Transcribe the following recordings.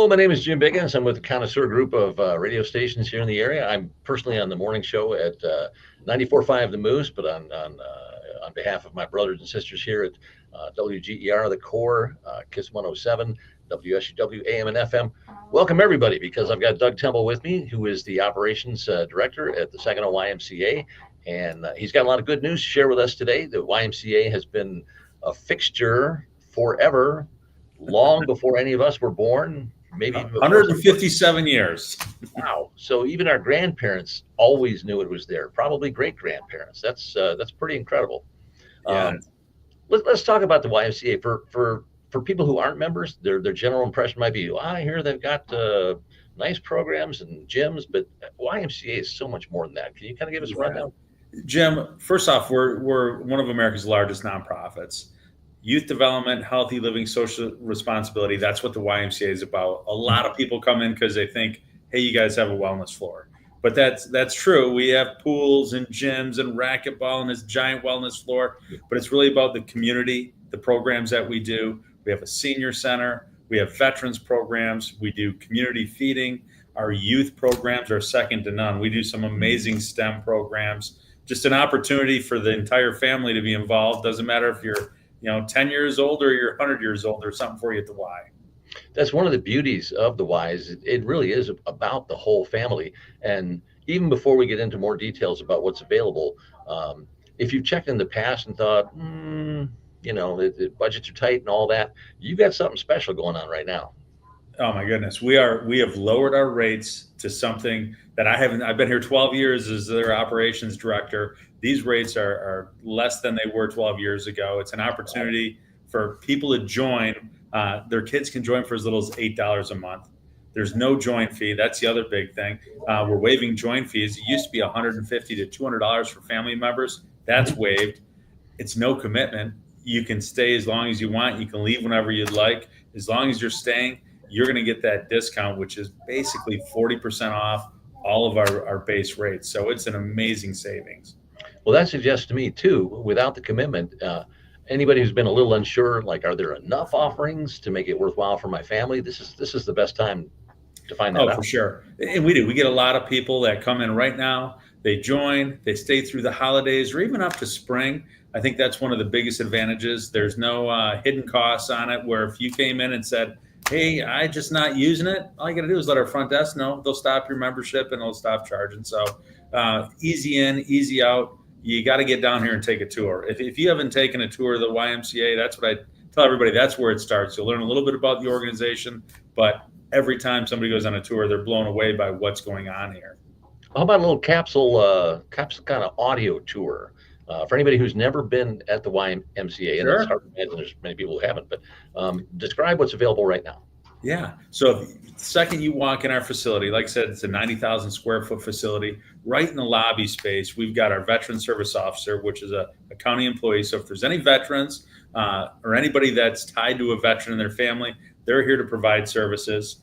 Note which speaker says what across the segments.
Speaker 1: Hello, my name is Jim Biggins. I'm with the Connoisseur Group of radio stations here in the area. I'm personally on the morning show at 94.5 The Moose, but on behalf of my brothers and sisters here at WGER, The Core, KISS 107, WSUW, AM and FM. Welcome, everybody, because I've got Doug Temple with me, who is the operations director at the Saginaw YMCA, and he's got a lot of good news to share with us today. The YMCA has been a fixture forever, long before any of us were born. Maybe even
Speaker 2: 157 years.
Speaker 1: Wow. So even our grandparents always knew it was there, probably great grandparents. That's pretty incredible.
Speaker 2: Yeah.
Speaker 1: Let's talk about the YMCA for people who aren't members. Their general impression might be, I hear they've got nice programs and gyms, but YMCA is so much more than that. Can you kind of give us a rundown?
Speaker 2: Jim, first off, we're one of America's largest nonprofits. Youth development, healthy living, social responsibility. That's what the YMCA is about. A lot of people come in because they think, hey, you guys have a wellness floor. But that's true. We have pools and gyms and racquetball and this giant wellness floor. But it's really about the community, the programs that we do. We have a senior center. We have veterans programs. We do community feeding. Our youth programs are second to none. We do some amazing STEM programs. Just an opportunity for the entire family to be involved. Doesn't matter if you're 10 years old or you're 100 years old, there's something for you at the Y.
Speaker 1: That's one of the beauties of the Y is it really is about the whole family. And even before we get into more details about what's available, if you've checked in the past and thought, the budgets are tight and all that, you got something special going on right now.
Speaker 2: Oh my goodness. We have lowered our rates to something that I've been here 12 years as their operations director. These rates are less than they were 12 years ago. It's an opportunity for people to join. Their kids can join for as little as $8 a month. There's no join fee. That's the other big thing. We're waiving join fees. It used to be $150 to $200 for family members. That's waived. It's no commitment. You can stay as long as you want. You can leave whenever you'd like. As long as you're staying, you're going to get that discount, which is basically 40% off all of our base rates. So it's an amazing savings.
Speaker 1: Well, that suggests to me too, without the commitment, anybody who's been a little unsure, like, are there enough offerings to make it worthwhile for my family? This is the best time to find that out.
Speaker 2: Oh, for sure. And we do. We get a lot of people that come in right now. They join, they stay through the holidays or even up to spring. I think that's one of the biggest advantages. There's no hidden costs on it, where if you came in and said, hey, I just not using it, all you got to do is let our front desk know. They'll stop your membership and they'll stop charging. So easy in, easy out. You got to get down here and take a tour. If you haven't taken a tour of the YMCA, that's what I tell everybody. That's where it starts. You'll learn a little bit about the organization, but every time somebody goes on a tour, they're blown away by what's going on here.
Speaker 1: How about a little capsule kind of audio tour for anybody who's never been at the YMCA? And it's hard to imagine there's many people who haven't, but describe what's available right now.
Speaker 2: Yeah. So the second you walk in our facility, like I said, it's a 90,000 square foot facility. Right in the lobby space, we've got our veteran service officer, which is a county employee. So if there's any veterans or anybody that's tied to a veteran in their family, they're here to provide services.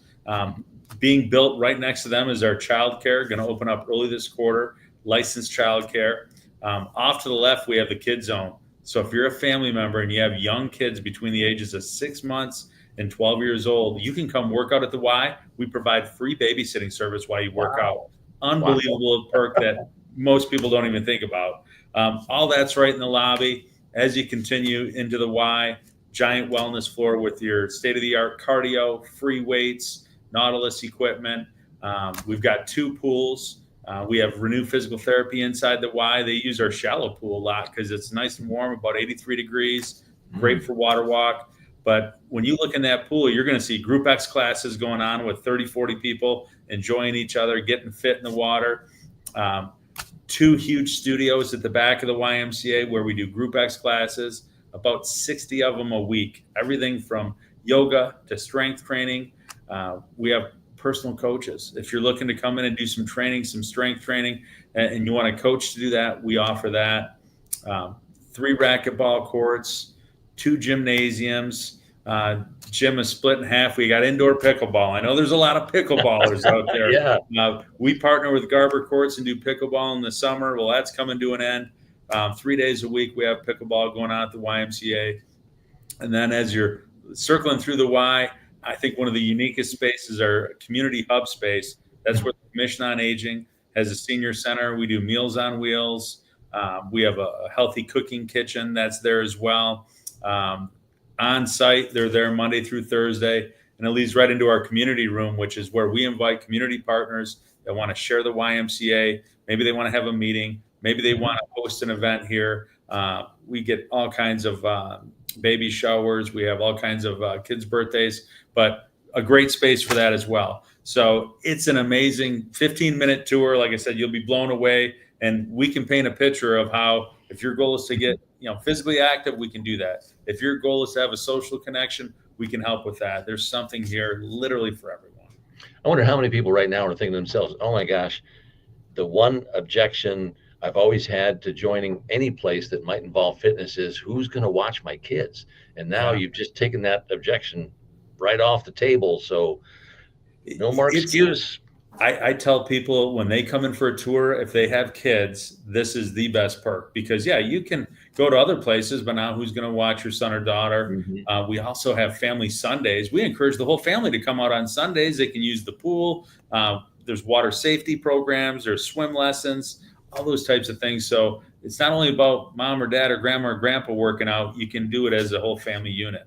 Speaker 2: Being built right next to them is our child care, going to open up early this quarter, licensed child care. Off to the left, we have the kid zone. So if you're a family member and you have young kids between the ages of 6 months and 12 years old, you can come work out at the Y. We provide free babysitting service while you work out. Unbelievable perk that most people don't even think about. All that's right in the lobby. As you continue into the Y, giant wellness floor with your state-of-the-art cardio, free weights, Nautilus equipment. We've got 2 pools. We have Renew Physical Therapy inside the Y. They use our shallow pool a lot because it's nice and warm, about 83 degrees, great for water walk. But when you look in that pool, you're going to see Group X classes going on with 30, 40 people enjoying each other, getting fit in the water. 2 huge studios at the back of the YMCA where we do Group X classes, about 60 of them a week, everything from yoga to strength training. We have personal coaches. If you're looking to come in and do some training, some strength training, and you want a coach to do that, we offer that. 3 racquetball courts, 2 gymnasiums. Gym is split in half. We got indoor pickleball. I know there's a lot of pickleballers out there.
Speaker 1: Yeah.
Speaker 2: We partner with Garber Courts and do pickleball in the summer. Well, that's coming to an end. 3 days a week, we have pickleball going on at the YMCA. And then as you're circling through the Y, I think one of the uniquest spaces are community hub space. That's where the Commission on Aging has a senior center. We do Meals on Wheels. We have a healthy cooking kitchen that's there as well. On site, they're there Monday through Thursday. And it leads right into our community room, which is where we invite community partners that want to share the YMCA. Maybe they want to have a meeting. Maybe they want to host an event here. We get all kinds of baby showers. We have all kinds of kids' birthdays, but a great space for that as well. So it's an amazing 15-minute tour. Like I said, you'll be blown away, and we can paint a picture of how, if your goal is to get physically active, we can do that. If your goal is to have a social connection, we can help with that. There's something here literally for everyone.
Speaker 1: I wonder how many people right now are thinking to themselves, oh my gosh, the one objection I've always had to joining any place that might involve fitness is who's going to watch my kids. And now you've just taken that objection right off the table. So no more excuse.
Speaker 2: I tell people when they come in for a tour, if they have kids, this is the best perk, because you can go to other places, but now who's going to watch your son or daughter? We also have family Sundays. We encourage the whole family to come out on Sundays. They can use the pool. There's water safety programs. There's swim lessons, all those types of things. So it's not only about mom or dad or grandma or grandpa working out. You can do it as a whole family unit.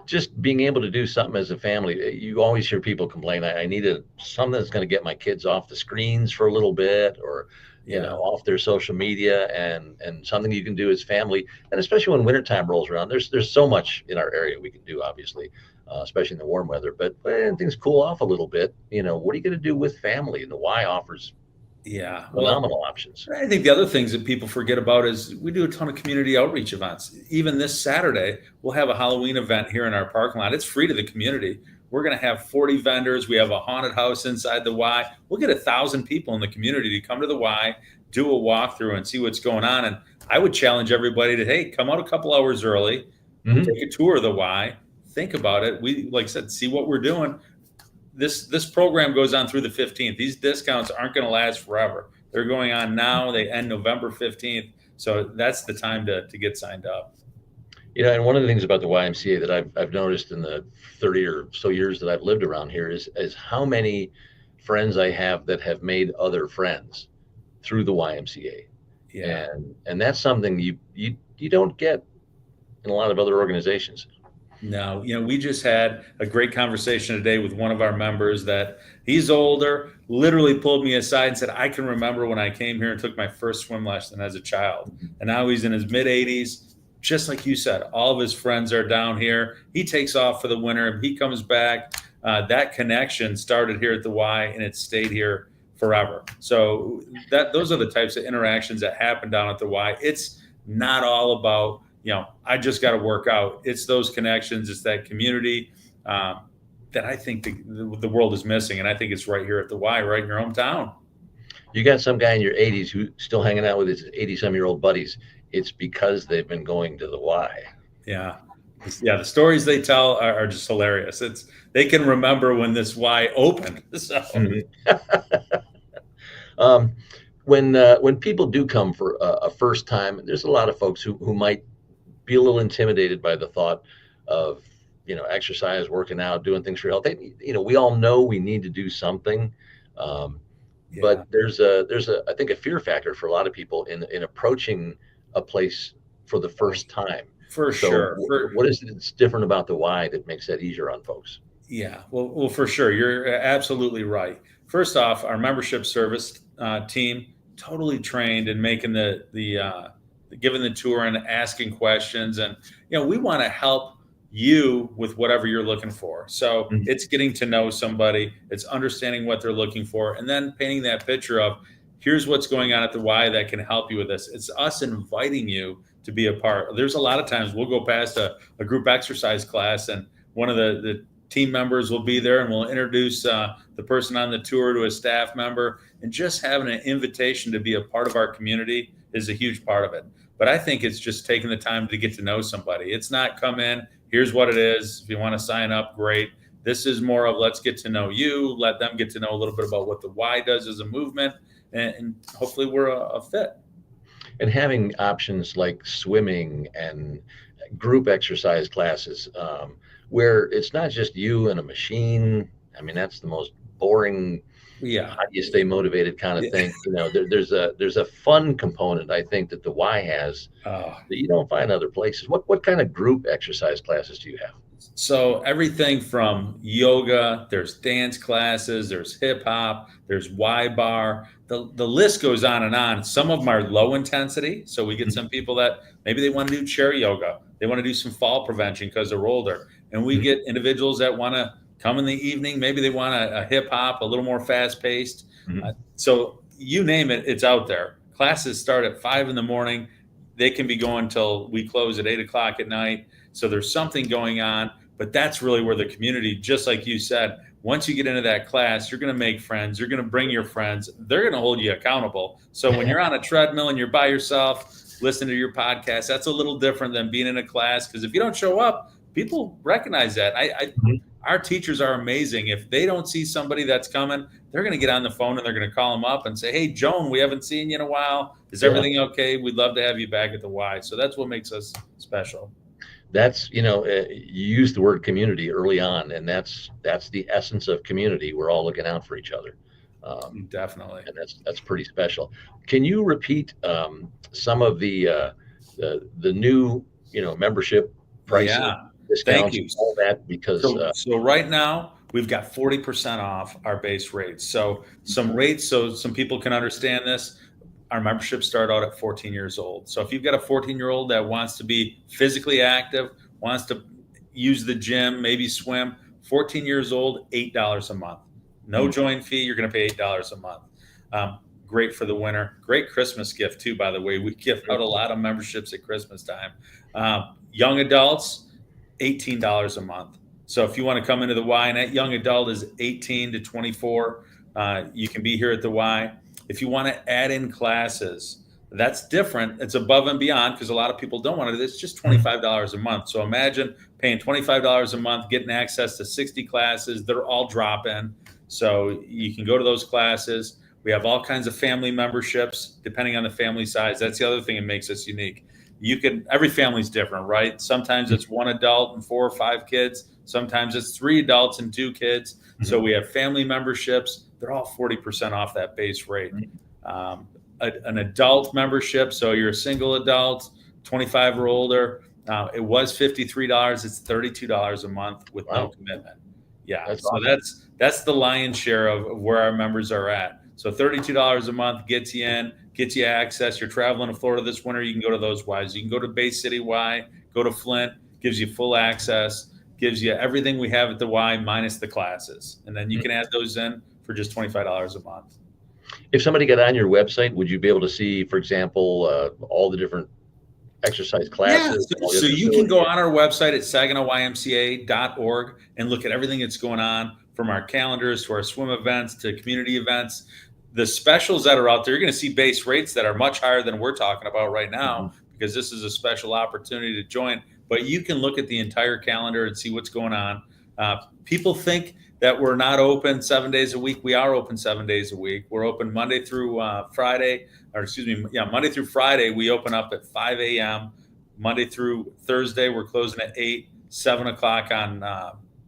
Speaker 1: Just being able to do something as a family. You always hear people complain, I needed something that's going to get my kids off the screens for a little bit, or off their social media, and something you can do as family. And especially when wintertime rolls around, there's so much in our area we can do, obviously, especially in the warm weather. But when things cool off a little bit, what are you going to do with family? And the Y offers phenomenal options.
Speaker 2: I think the other things that people forget about is we do a ton of community outreach events. Even this Saturday, we'll have a Halloween event here in our parking lot. It's free to the community. We're going to have 40 vendors. We have a haunted house inside the Y. We'll get 1,000 people in the community to come to the Y, do a walkthrough, and see what's going on. And I would challenge everybody to, hey, come out a couple hours early, take a tour of the Y, think about it. We, like I said, see what we're doing. This program goes on through the 15th. These discounts aren't going to last forever. They're going on now. They end November 15th. So that's the time to get signed up.
Speaker 1: And one of the things about the YMCA that I've noticed in the 30 or so years that I've lived around here is how many friends I have that have made other friends through the YMCA.
Speaker 2: Yeah.
Speaker 1: And that's something you don't get in a lot of other organizations.
Speaker 2: No, we just had a great conversation today with one of our members that he's older, literally pulled me aside and said, I can remember when I came here and took my first swim lesson as a child. And now he's in his mid 80s. Just like you said, all of his friends are down here. He takes off for the winter. He comes back. That connection started here at the Y, and it stayed here forever. So those are the types of interactions that happen down at the Y. It's not all about, I just got to work out. It's those connections. It's that community that I think the world is missing. And I think it's right here at the Y, right in your hometown.
Speaker 1: You got some guy in your 80s who's still hanging out with his 80-some-year-old buddies. It's because they've been going to the Y.
Speaker 2: Yeah. The stories they tell are just hilarious. They can remember when this Y opened. So.
Speaker 1: When people do come for a first time, there's a lot of folks who might be a little intimidated by the thought of exercise, working out, doing things for health. We all know we need to do something, but there's I think a fear factor for a lot of people in approaching a place for the first time.
Speaker 2: For sure.
Speaker 1: What is it that's different about the Y that makes that easier on folks?
Speaker 2: Yeah, well, for sure. You're absolutely right. First off, our membership service team, totally trained in making giving the tour and asking questions. And, we want to help you with whatever you're looking for. So it's getting to know somebody, it's understanding what they're looking for, and then painting that picture of, here's what's going on at the Y that can help you with this. It's us inviting you to be a part. There's a lot of times we'll go past a group exercise class, and one of the team members will be there, and we'll introduce the person on the tour to a staff member. And just having an invitation to be a part of our community is a huge part of it. But I think it's just taking the time to get to know somebody. It's not come in, here's what it is. If you want to sign up, great. This is more of, let's get to know you, let them get to know a little bit about what the Y does as a movement, and hopefully we're a fit.
Speaker 1: and having options like swimming and group exercise classes, where it's not just you and a machine. I mean, that's the most boring,
Speaker 2: Yeah.
Speaker 1: how do you stay motivated kind of thing. There's a fun component, I think, that the Y has
Speaker 2: Oh,
Speaker 1: that you don't find other places. What kind of group exercise classes do you have?
Speaker 2: so everything from yoga, there's dance classes, there's hip hop, there's Y bar. The list goes on and on. Some of them are low intensity. So we get some people that maybe they want to do chair yoga. They want to do some fall prevention because they're older. And we
Speaker 1: Mhm.
Speaker 2: get individuals that want to come in the evening. Maybe they want a hip hop, a little more fast paced.
Speaker 1: Mhm.
Speaker 2: So you name it, it's out there. Classes start at 5 in the morning. They can be going till we close at 8 o'clock at night. So there's something going on. But that's really where the community, just like you said, once you get into that class, you're going to make friends. You're going to bring your friends. They're going to hold you accountable. So when you're on a treadmill and you're by yourself, listening to your podcast, that's a little different than being in a class. Because if you don't show up, people recognize that.
Speaker 1: Mhm.
Speaker 2: Our teachers are amazing. If they don't see somebody that's coming, they're going to get on the phone and they're going to call them up and say, "Hey, Joan, we haven't seen you in a while. Is
Speaker 1: Yeah.
Speaker 2: everything okay? We'd love to have you back at the Y." So that's what makes us special.
Speaker 1: That's, you used the word community early on, and that's the essence of community. We're all looking out for each other. Um,
Speaker 2: Definitely.
Speaker 1: and that's pretty special. Can you repeat some of the new membership prices,
Speaker 2: Yeah. Thank
Speaker 1: discounts,
Speaker 2: you.
Speaker 1: all that? Because
Speaker 2: So right now we've got 40% off our base rates. So some rates, so some people can understand this. Our memberships start out at 14 years old. So if you've got a 14-year-old that wants to be physically active, wants to use the gym, maybe swim, 14 years old, $8 a month. No
Speaker 1: mm,
Speaker 2: join fee. You're going to pay $8 a month. Great for the winter. Great Christmas gift too, by the way. We give out a lot of memberships at Christmas time. Young adults, $18 a month. So if you want to come into the Y, and that young adult is 18 to 24, you can be here at the Y. If you want to add in classes, that's different. It's above and beyond because a lot of people don't want to do this. It's just $25 a month. So imagine paying $25 a month, getting access to 60 classes. They're all drop in. So you can go to those classes. We have all kinds of family memberships depending on the family size. That's the other thing that makes us unique. Every family's different, right? Sometimes it's one adult and 4 or 5 kids. Sometimes it's 3 adults and 2 kids. So we have family memberships. They're all 40% off that base rate. An adult membership, so you're a single adult, 25 or older, it was $53. It's $32 a month with no
Speaker 1: wow,
Speaker 2: commitment. Yeah,
Speaker 1: that's
Speaker 2: so
Speaker 1: awesome.
Speaker 2: that's the lion's share of where our members are at. So $32 a month gets you in, gets you access. You're traveling to Florida this winter, you can go to those Ys. You can go to Bay City Y, go to Flint, gives you full access, gives you everything we have at the Y minus the classes. And then you can add those in for just $25 a month.
Speaker 1: If somebody got on your website, would you be able to see, for example, all the different exercise
Speaker 2: Yeah,
Speaker 1: classes, all the
Speaker 2: so
Speaker 1: other
Speaker 2: you can go
Speaker 1: facilities?
Speaker 2: on our website at SaginawYMCA.org and look at everything that's going on from our calendars to our swim events to community events. The specials that are out there, you're going to see base rates that are much higher than we're talking about right now
Speaker 1: Mhm.
Speaker 2: because this is a special opportunity to join. But you can look at the entire calendar and see what's going on. People think that we're not open 7 days a week. We are open 7 days a week. We're open Monday through Friday, or excuse me, yeah, Monday through Friday. We open up at 5 a.m. Monday through Thursday, we're closing at 8, 7 o'clock on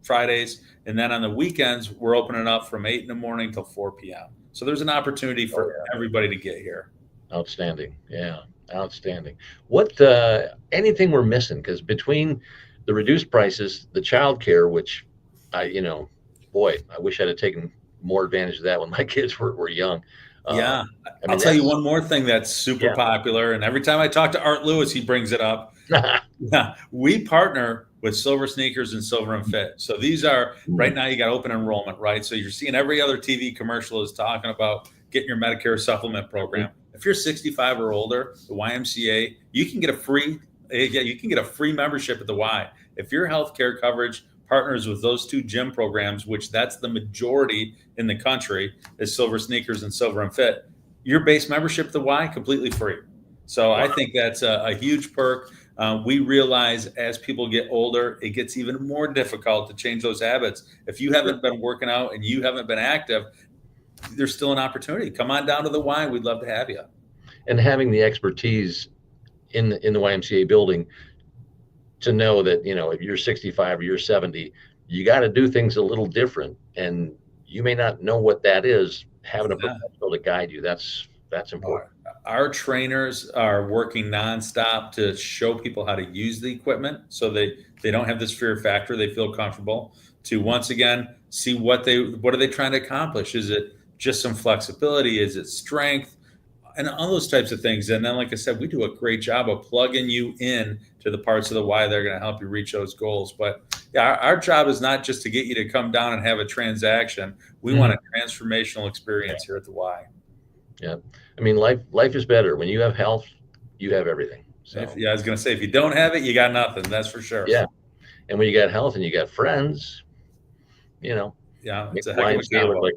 Speaker 2: Fridays. And then on the weekends, we're opening up from 8 in the morning till 4 p.m. So there's an opportunity
Speaker 1: Oh,
Speaker 2: for everybody to get here.
Speaker 1: yeah. Outstanding. Yeah, outstanding. What anything we're missing? Because between the reduced prices, the childcare, which boy, I wish I'd have taken more advantage of that when my kids were young.
Speaker 2: Yeah.
Speaker 1: I
Speaker 2: I'll
Speaker 1: mean,
Speaker 2: tell you
Speaker 1: that's
Speaker 2: one more thing that's super
Speaker 1: yeah.
Speaker 2: popular. And every time I talk to Art Lewis, he brings it up. Yeah, we partner with Silver Sneakers and Silver and Fit. So these are right now you got open enrollment, right? So you're seeing every other TV commercial is talking about getting your Medicare supplement program. If you're 65 or older, the YMCA, you can get a free membership at the Y. If your healthcare coverage partners with those 2 gym programs, which that's the majority in the country, is Silver Sneakers and Silver and Fit, your base membership at the Y completely free. So I think that's a huge perk. We realize as people get older, it gets even more difficult to change those habits. If you haven't been working out and you haven't been active, there's still an opportunity. Come on down to the Y. We'd love to have you.
Speaker 1: and having the expertise in the YMCA building to know that, if you're 65 or you're 70, you got to do things a little different, and you may not know what that is. Having a
Speaker 2: Yeah.
Speaker 1: professional to guide you, that's important.
Speaker 2: Our trainers are working nonstop to show people how to use the equipment so they don't have this fear factor. They feel comfortable to once again see what are they trying to accomplish. Is it just some flexibility? Is it strength? And all those types of things. And then, like I said, we do a great job of plugging you in to the parts of the why they're going to help you reach those goals. But yeah, our job is not just to get you to come down and have a transaction. We want a transformational experience here at the Y.
Speaker 1: Yeah. I mean, life is better. When you have health, you have everything. So,
Speaker 2: I was going to say, if you don't have it, you got nothing. That's for sure.
Speaker 1: yeah. And when you got health and you got friends,
Speaker 2: yeah, it's a
Speaker 1: YMCA
Speaker 2: heck of a combo.
Speaker 1: look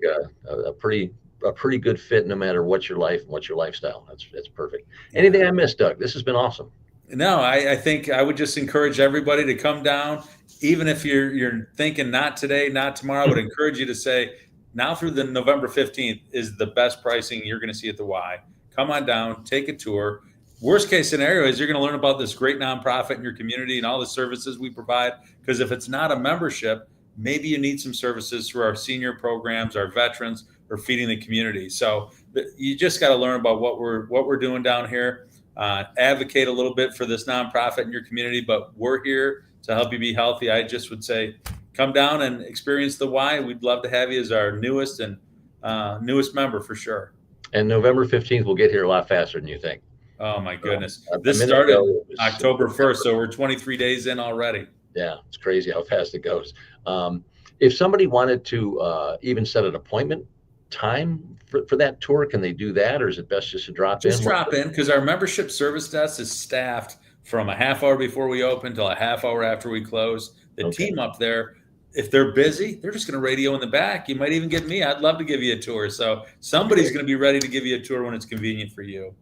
Speaker 1: like a pretty good fit, no matter what your life and what's your lifestyle. That's perfect. Anything I missed, Doug? This has been awesome.
Speaker 2: No, I think I would just encourage everybody to come down, even if you're thinking not today, not tomorrow. I would encourage you to say, now through the November 15th is the best pricing you're going to see at the Y. Come on down, take a tour. Worst case scenario is you're going to learn about this great nonprofit in your community and all the services we provide. Because if it's not a membership, maybe you need some services through our senior programs, our veterans, or feeding the community. So you just got to learn about what we're doing down here. Advocate a little bit for this nonprofit in your community, but we're here to help you be healthy. I just would say, come down and experience the Y. We'd love to have you as our newest member for sure.
Speaker 1: And November 15th, we'll get here a lot faster than you think.
Speaker 2: Oh my goodness. This started October 1st, so we're 23 days in already.
Speaker 1: Yeah, it's crazy how fast it goes. If somebody wanted to even set an appointment time for that tour, can they do that, or is it best just to drop in?
Speaker 2: Just drop in, because our membership service desk is staffed from a half hour before we open till a half hour after we close. The team up there, if they're busy, they're just going to radio in the back. You might even get me. I'd love to give you a tour. So somebody's going to be ready to give you a tour when it's convenient for you.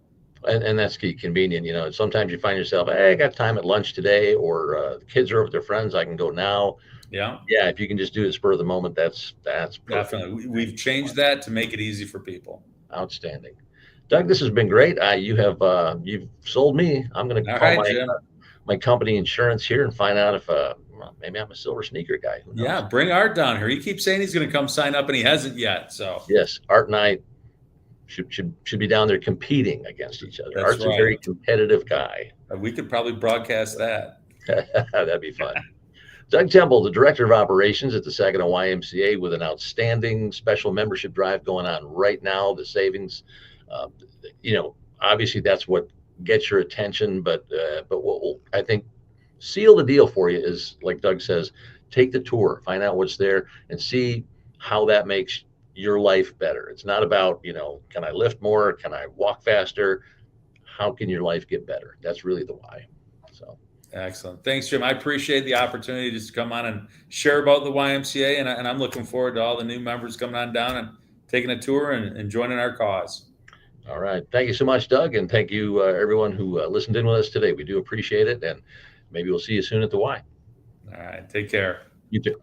Speaker 1: And that's key, convenient. Sometimes you find yourself, hey, I got time at lunch today, or the kids are over with their friends, I can go now. Yeah. If you can just do it spur of the moment, that's perfect.
Speaker 2: Definitely. We've changed that to make it easy for people.
Speaker 1: Outstanding. Doug, this has been great. You've sold me. I'm going to call my company insurance here and find out if maybe I'm a silver sneaker guy. Who knows?
Speaker 2: Yeah, bring Art down here. He keeps saying he's going to come sign up, and he hasn't yet. So
Speaker 1: yes, Art and I should be down there competing against each other.
Speaker 2: That's
Speaker 1: Art's a very competitive guy.
Speaker 2: We could probably broadcast that.
Speaker 1: That'd be fun. Doug Temple, the Director of Operations at the Saginaw YMCA, with an outstanding special membership drive going on right now. The savings, obviously that's what gets your attention, but what will, I think, seal the deal for you is, like Doug says, take the tour, find out what's there, and see how that makes your life better. It's not about, can I lift more? Can I walk faster? How can your life get better? That's really the why. So.
Speaker 2: Excellent. Thanks, Jim. I appreciate the opportunity just to come on and share about the YMCA, and I'm looking forward to all the new members coming on down and taking a tour and joining our cause.
Speaker 1: All right. Thank you so much, Doug, and thank you, everyone who listened in with us today. We do appreciate it, and maybe we'll see you soon at the Y.
Speaker 2: All right. Take care.
Speaker 1: You too.